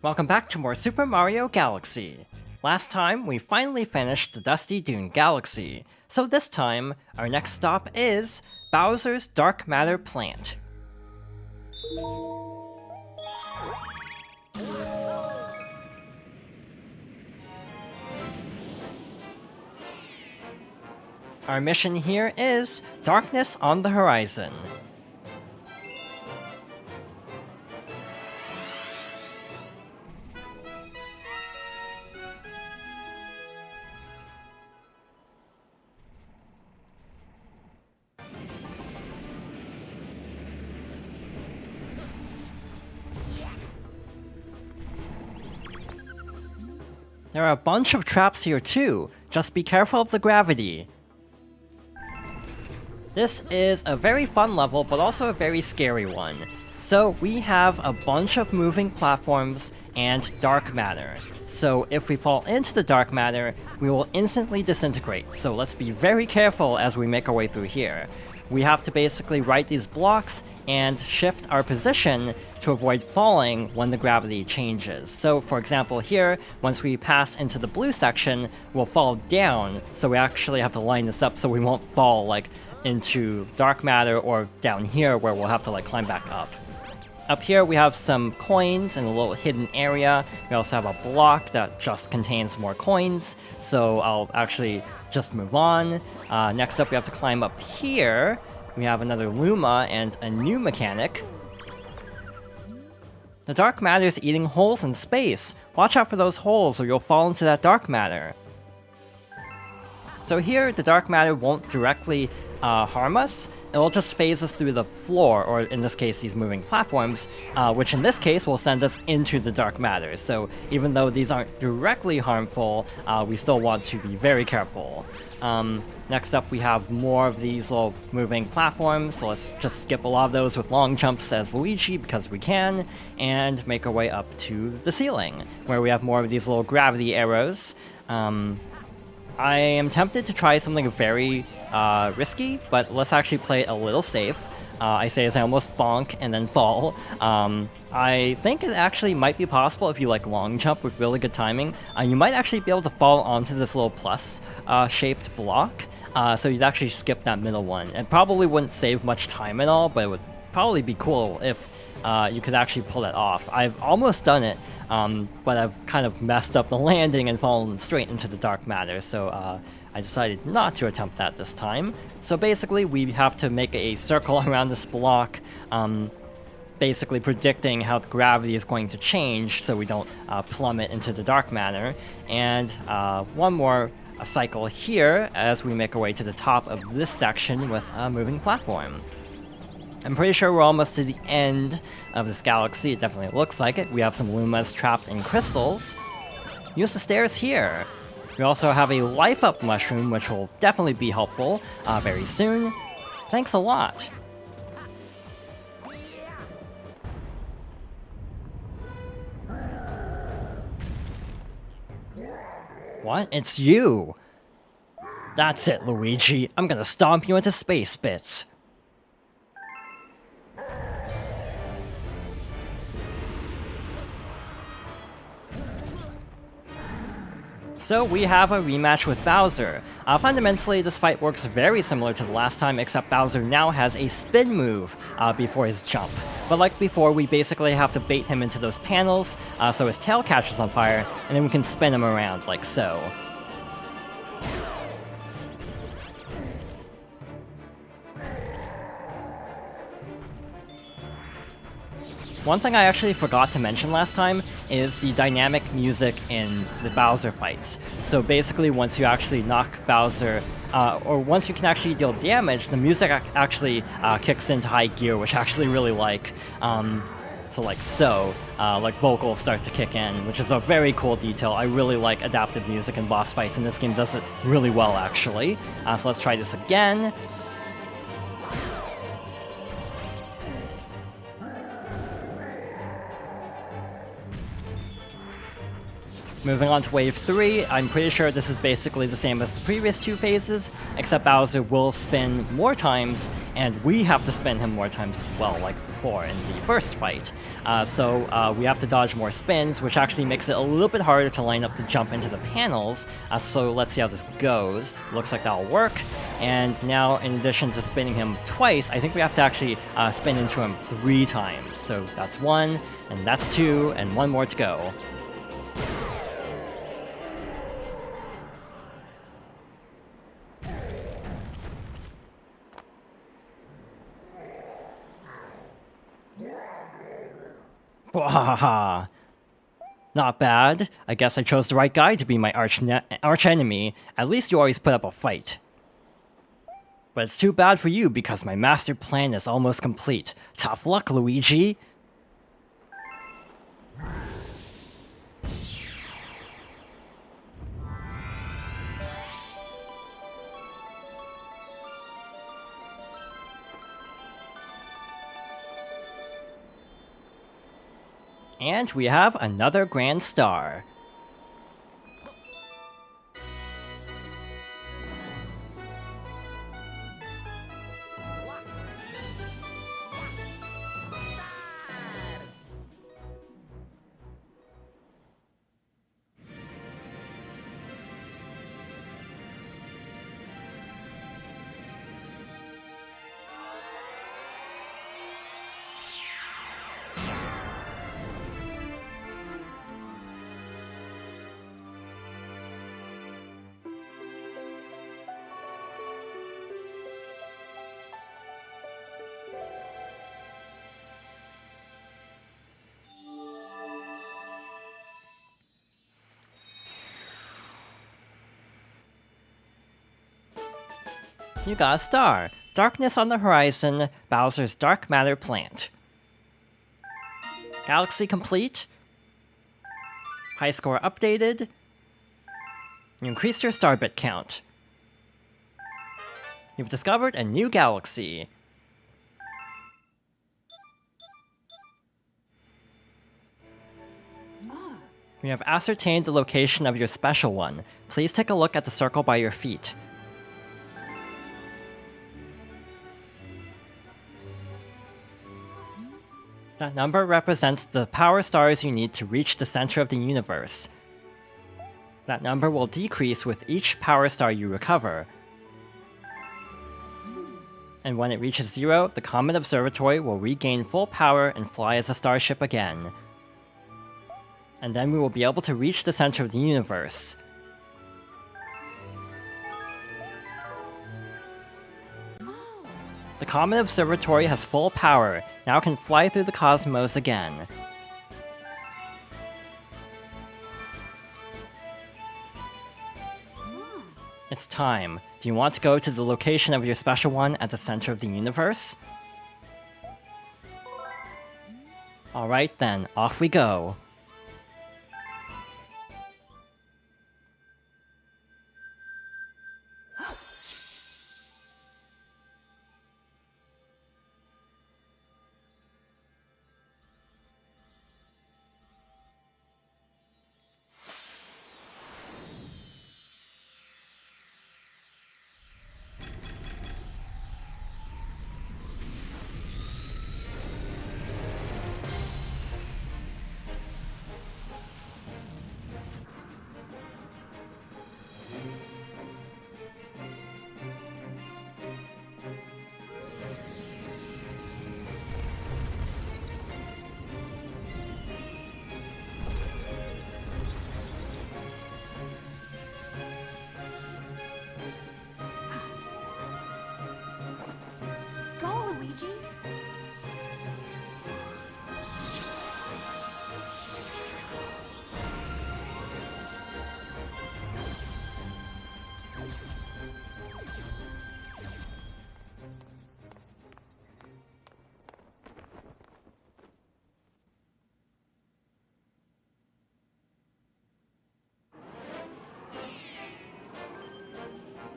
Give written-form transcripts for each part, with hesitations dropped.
Welcome back to more Super Mario Galaxy. Last time, we finally finished the Dusty Dune Galaxy, so this time, our next stop is Bowser's Dark Matter Plant. Our mission here is Darkness on the Horizon. There are a bunch of traps here too, just be careful of the gravity. This is a very fun level, but also a very scary one. So we have a bunch of moving platforms and dark matter. So if we fall into the dark matter, we will instantly disintegrate, so let's be very careful as we make our way through here. We have to basically right these blocks and shift our position to avoid falling when the gravity changes. So for example here, once we pass into the blue section, we'll fall down, so we actually have to line this up so we won't fall like into dark matter or down here where we'll have to like climb back up. Up here we have some coins in a little hidden area. We also have a block that just contains more coins, so I'll actually just move on. Next up we have to climb up here. We have another Luma and a new mechanic. The dark matter is eating holes in space. Watch out for those holes or you'll fall into that dark matter. So here, the dark matter won't directly harm us. It'll just phase us through the floor, or in this case, these moving platforms, which in this case will send us into the dark matter. So even though these aren't directly harmful, we still want to be very careful. Next up, we have more of these little moving platforms, so let's just skip a lot of those with long jumps as Luigi because we can, and make our way up to the ceiling, where we have more of these little gravity arrows. I am tempted to try something very risky, but let's actually play it a little safe. I say as I almost bonk and then fall. I think it actually might be possible if you like long jump with really good timing. You might actually be able to fall onto this little plus shaped block. So you'd actually skip that middle one. It probably wouldn't save much time at all, but it would probably be cool if you could actually pull that off. I've almost done it, but I've kind of messed up the landing and fallen straight into the dark matter, so I decided not to attempt that this time. So basically, we have to make a circle around this block, basically predicting how the gravity is going to change so we don't plummet into the dark matter. And one more cycle here as we make our way to the top of this section with a moving platform. I'm pretty sure we're almost to the end of this galaxy. It definitely looks like it. We have some Lumas trapped in crystals. Use the stairs here. We also have a life-up mushroom, which will definitely be helpful very soon. Thanks a lot. What? It's you! That's it, Luigi. I'm gonna stomp you into space bits. So we have a rematch with Bowser. Fundamentally, this fight works very similar to the last time, except Bowser now has a spin move before his jump. But like before, we basically have to bait him into those panels so his tail catches on fire, and then we can spin him around like so. One thing I actually forgot to mention last time is the dynamic music in the Bowser fights. So basically, once you actually knock Bowser, or once you can actually deal damage, the music actually kicks into high gear, which I actually really like. So like vocals start to kick in, which is a very cool detail. I really like adaptive music in boss fights, and this game does it really well, actually. So let's try this again. Moving on to Wave 3, I'm pretty sure this is basically the same as the previous two phases, except Bowser will spin more times, and we have to spin him more times as well, like before in the first fight. So we have to dodge more spins, which actually makes it a little bit harder to line up to jump into the panels. So let's see how this goes. Looks like that'll work. And now, in addition to spinning him twice, I think we have to actually spin into him 3 times. So that's 1, and that's 2, and 1 more to go. Wahaha. Not bad. I guess I chose the right guy to be my arch enemy. At least you always put up a fight. But it's too bad for you because my master plan is almost complete. Tough luck, Luigi. And we have another Grand Star. You got a star. Darkness on the horizon, Bowser's dark matter plant. Galaxy complete. High score updated. You increased your star bit count. You've discovered a new galaxy. We have ascertained the location of your special one. Please take a look at the circle by your feet. That number represents the power stars you need to reach the center of the universe. That number will decrease with each power star you recover. And when it reaches 0, the Comet Observatory will regain full power and fly as a starship again. And then we will be able to reach the center of the universe. The Comet Observatory has full power, now can fly through the cosmos again. It's time. Do you want to go to the location of your special one at the center of the universe? Alright then, off we go.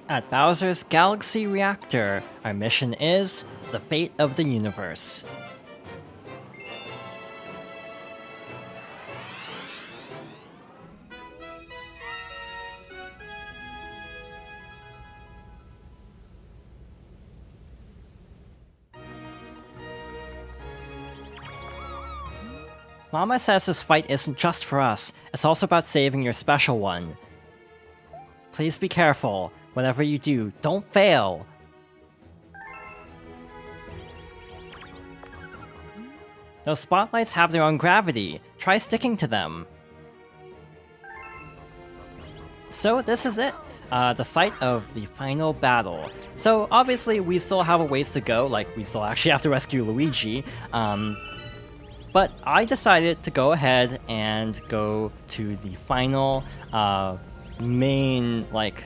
At Bowser's Galaxy Reactor, our mission is the fate of the universe. Mama says this fight isn't just for us, it's also about saving your special one. Please be careful. Whatever you do, don't fail. Those spotlights have their own gravity. Try sticking to them. So this is it. The site of the final battle. So obviously we still have a ways to go, like we still actually have to rescue Luigi. But I decided to go ahead and go to the final main, like,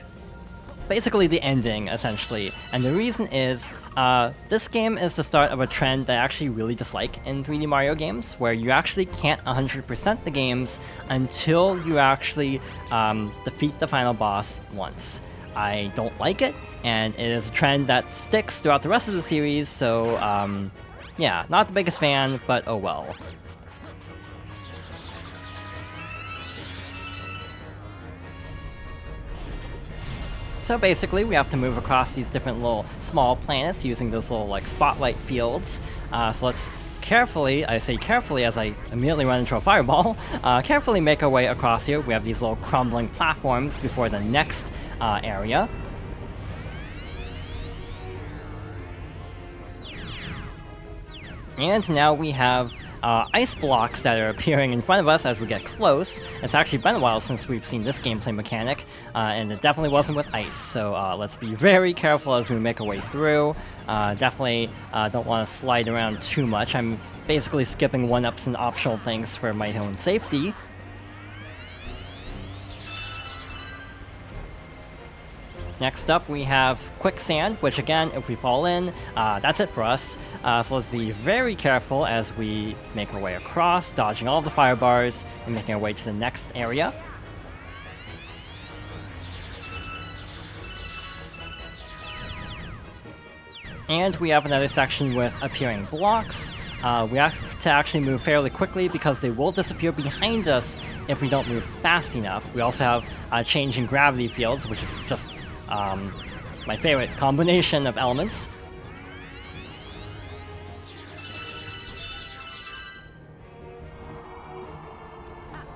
basically the ending, essentially. And the reason is, this game is the start of a trend that I actually really dislike in 3D Mario games, where you actually can't 100% the games until you actually defeat the final boss once. I don't like it, and it is a trend that sticks throughout the rest of the series, so yeah, not the biggest fan, but oh well. So basically, we have to move across these different little small planets using those little like spotlight fields. So let's carefully, I say carefully as I immediately run into a fireball, carefully make our way across here. We have these little crumbling platforms before the next area. And now we have ice blocks that are appearing in front of us as we get close. It's actually been a while since we've seen this gameplay mechanic, and it definitely wasn't with ice, so let's be very careful as we make our way through. Definitely don't want to slide around too much. I'm basically skipping one-ups and optional things for my own safety. Next up, we have quicksand, which again, if we fall in, that's it for us. So let's be very careful as we make our way across, dodging all the fire bars, and making our way to the next area. And we have another section with appearing blocks. We have to actually move fairly quickly because they will disappear behind us if we don't move fast enough. We also have changing gravity fields, which is just my favorite combination of elements.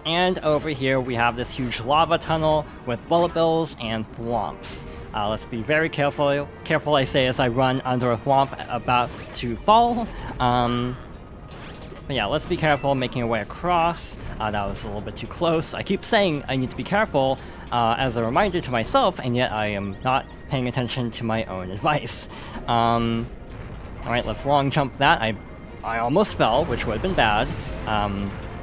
And over here we have this huge lava tunnel with bullet bills and thwomps. Let's be very careful I say as I run under a thwomp about to fall. But yeah, let's be careful making our way across. That was a little bit too close. I keep saying I need to be careful as a reminder to myself, and yet I am not paying attention to my own advice. Alright, let's long jump that. I almost fell, which would have been bad.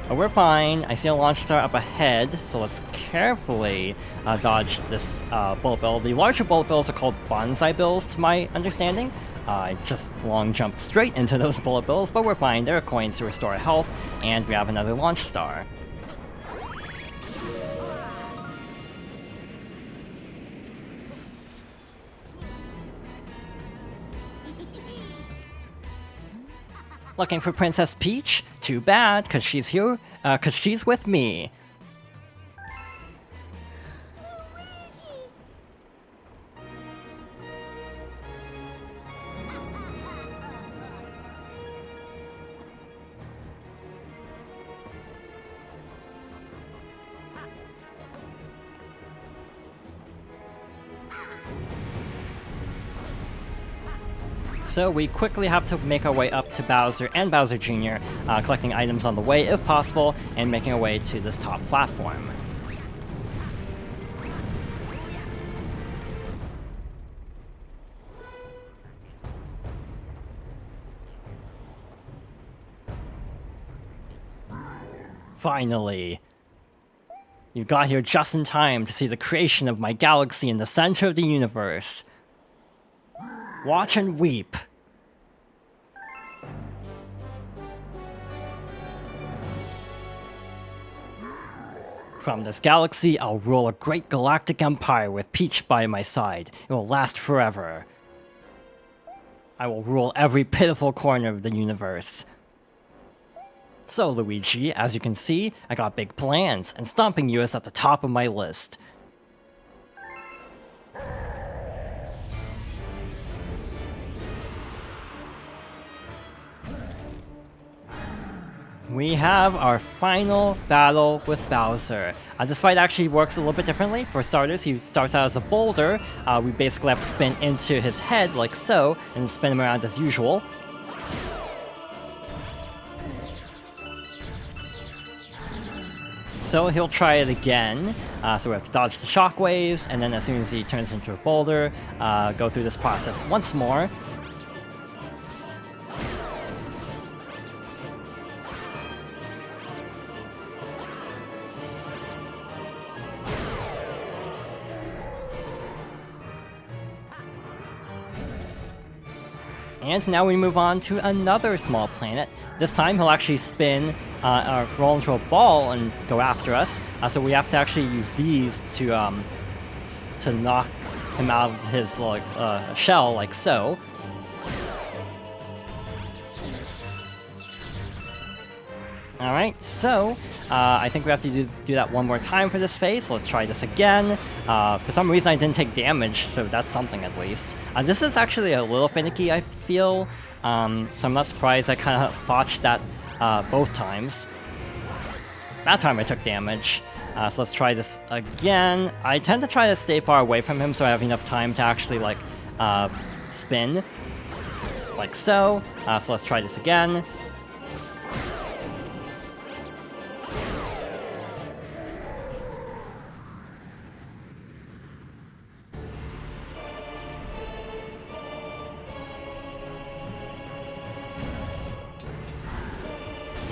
But we're fine. I see a launch star up ahead, so let's carefully dodge this bullet bill. The larger bullet bills are called bonsai bills, to my understanding. I just long jumped straight into those bullet bills, but we're fine. There are coins to restore health, and we have another launch star. Looking for Princess Peach? Too bad, cause she's here, cause she's with me. So we quickly have to make our way up to Bowser and Bowser Jr., collecting items on the way if possible, and making our way to this top platform. Finally! You got here just in time to see the creation of my galaxy in the center of the universe. Watch and weep. From this galaxy, I'll rule a great galactic empire with Peach by my side. It will last forever. I will rule every pitiful corner of the universe. So, Luigi, as you can see, I got big plans, and stomping you is at the top of my list. We have our final battle with Bowser. This fight actually works a little bit differently. For starters, he starts out as a boulder. We basically have to spin into his head like so, and spin him around as usual. So he'll try it again. So we have to dodge the shockwaves, and then as soon as he turns into a boulder, go through this process once more. And now we move on to another small planet. This time he'll actually spin roll into a ball and go after us. So we have to actually use these to knock him out of his shell, like so. Alright, so I think we have to do that one more time for this phase, so let's try this again. For some reason I didn't take damage, so that's something at least. This is actually a little finicky, I feel, so I'm not surprised I kind of botched that both times. That time I took damage, so let's try this again. I tend to try to stay far away from him so I have enough time to actually, spin, like so. So let's try this again.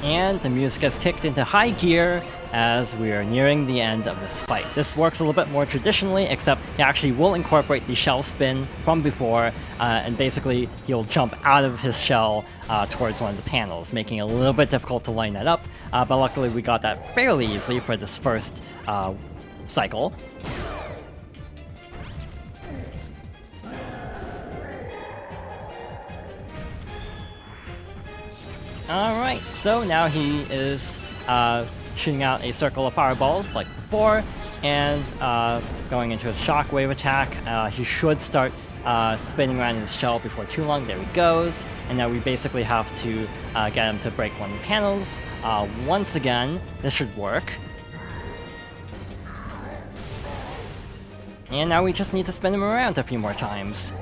And the music has kicked into high gear as we are nearing the end of this fight. This works a little bit more traditionally, except he actually will incorporate the shell spin from before, and basically he'll jump out of his shell towards one of the panels, making it a little bit difficult to line that up, but luckily we got that fairly easily for this first cycle. Alright, so now he is shooting out a circle of fireballs like before, and going into his shockwave attack. He should start spinning around in his shell before too long. There he goes. And now we basically have to get him to break one of the panels. Once again, this should work. And now we just need to spin him around a few more times.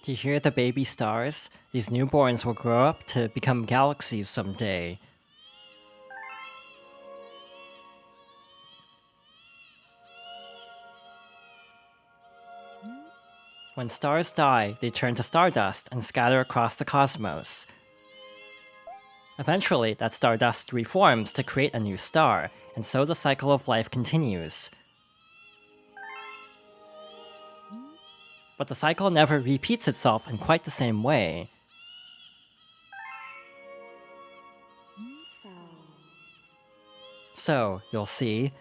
Do you hear the baby stars? These newborns will grow up to become galaxies someday. When stars die, they turn to stardust and scatter across the cosmos. Eventually, that stardust reforms to create a new star, and so the cycle of life continues. But the cycle never repeats itself in quite the same way. So, you'll see,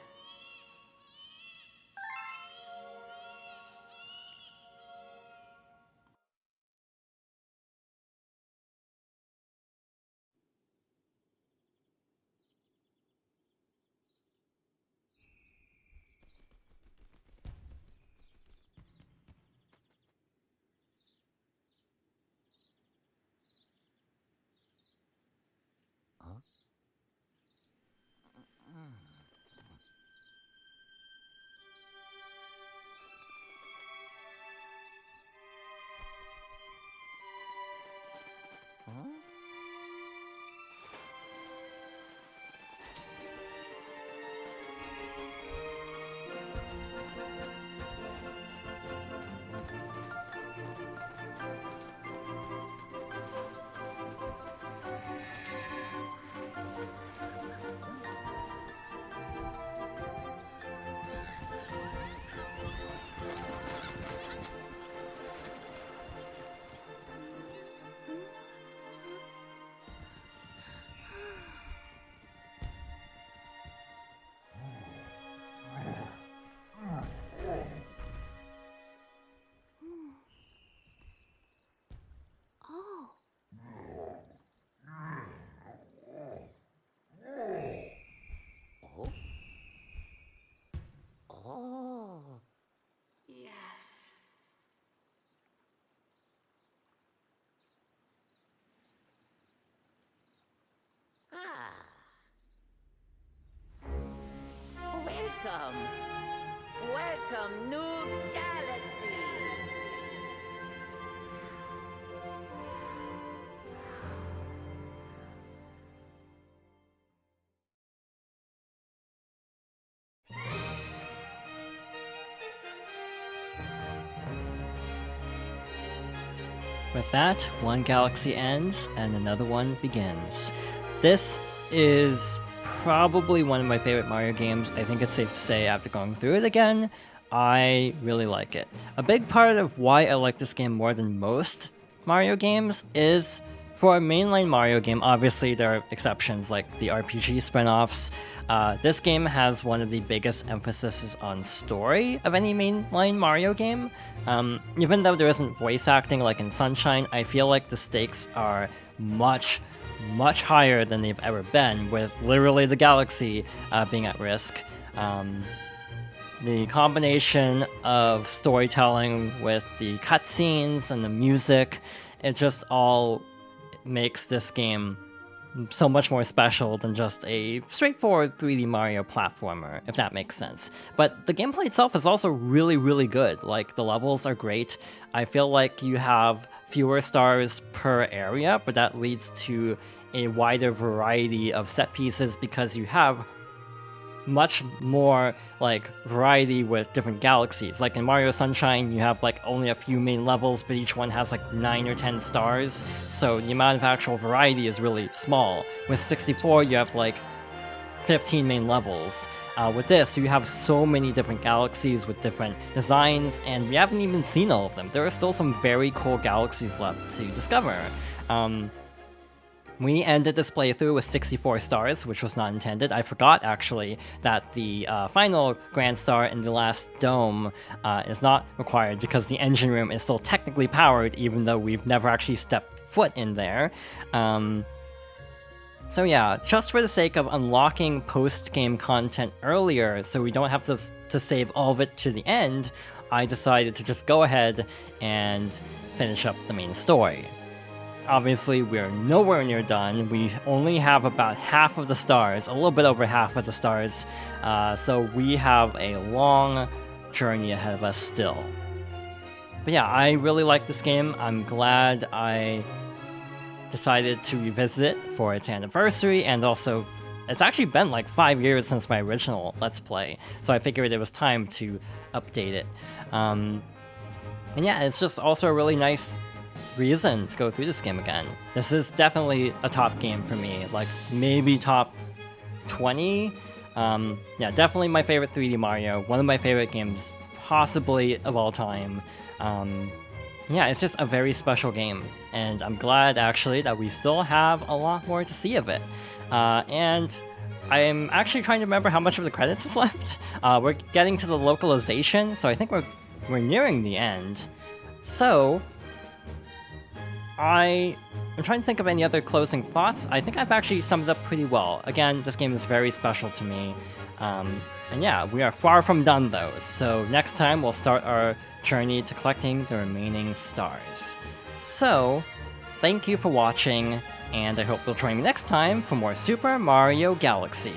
Yes. Welcome. Welcome, new galaxies. with that, one galaxy ends and another one begins. This is probably one of my favorite Mario games. I think it's safe to say after going through it again, I really like it. A big part of why I like this game more than most Mario games is for a mainline Mario game, obviously there are exceptions like the RPG spin-offs. This game has one of the biggest emphases on story of any mainline Mario game. Even though there isn't voice acting like in Sunshine, I feel like the stakes are much higher than they've ever been, with literally the galaxy being at risk. The combination of storytelling with the cutscenes and the music, it just all makes this game so much more special than just a straightforward 3D Mario platformer, if that makes sense. But the gameplay itself is also really good. Like, the levels are great. I feel like you have fewer stars per area, but that leads to a wider variety of set pieces because you have much more like variety with different galaxies. Like in Mario Sunshine, you have like only a few main levels, but each one has like 9 or 10 stars, so the amount of actual variety is really small. With 64, you have like 15 main levels. With this, you have so many different galaxies with different designs, and we haven't even seen all of them. There are still some very cool galaxies left to discover. We ended this playthrough with 64 stars, which was not intended. I forgot, actually, that the final Grand Star in the last dome is not required because the engine room is still technically powered, even though we've never actually stepped foot in there. So yeah, just for the sake of unlocking post-game content earlier, so we don't have to save all of it to the end, I decided to just go ahead and finish up the main story. Obviously, we're nowhere near done. We only have about half of the stars, a little bit over half of the stars, so we have a long journey ahead of us still. But yeah, I really like this game. I'm glad I decided to revisit it for its anniversary, and also it's actually been like 5 years since my original Let's Play, so I figured it was time to update it. And yeah, it's just also a really nice reason to go through this game again. This is definitely a top game for me, like maybe top 20. Yeah, definitely my favorite 3D Mario, one of my favorite games possibly of all time. Yeah, it's just a very special game, and I'm glad actually that we still have a lot more to see of it. And I'm actually trying to remember how much of the credits is left. We're getting to the localization, so I think we're nearing the end. So I'm trying to think of any other closing thoughts. I think I've actually summed it up pretty well. Again, this game is very special to me. And yeah, we are far from done though, so next time we'll start our journey to collecting the remaining stars. So, thank you for watching, and I hope you'll join me next time for more Super Mario Galaxy.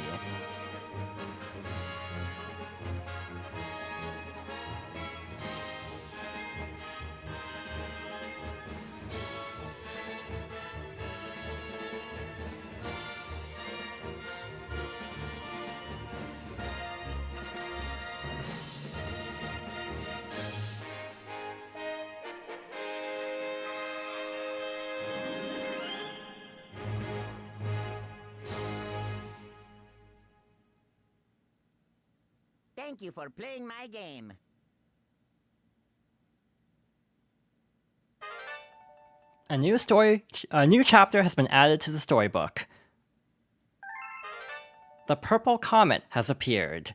Thank you for playing my game. A new chapter has been added to the storybook. The purple comet has appeared.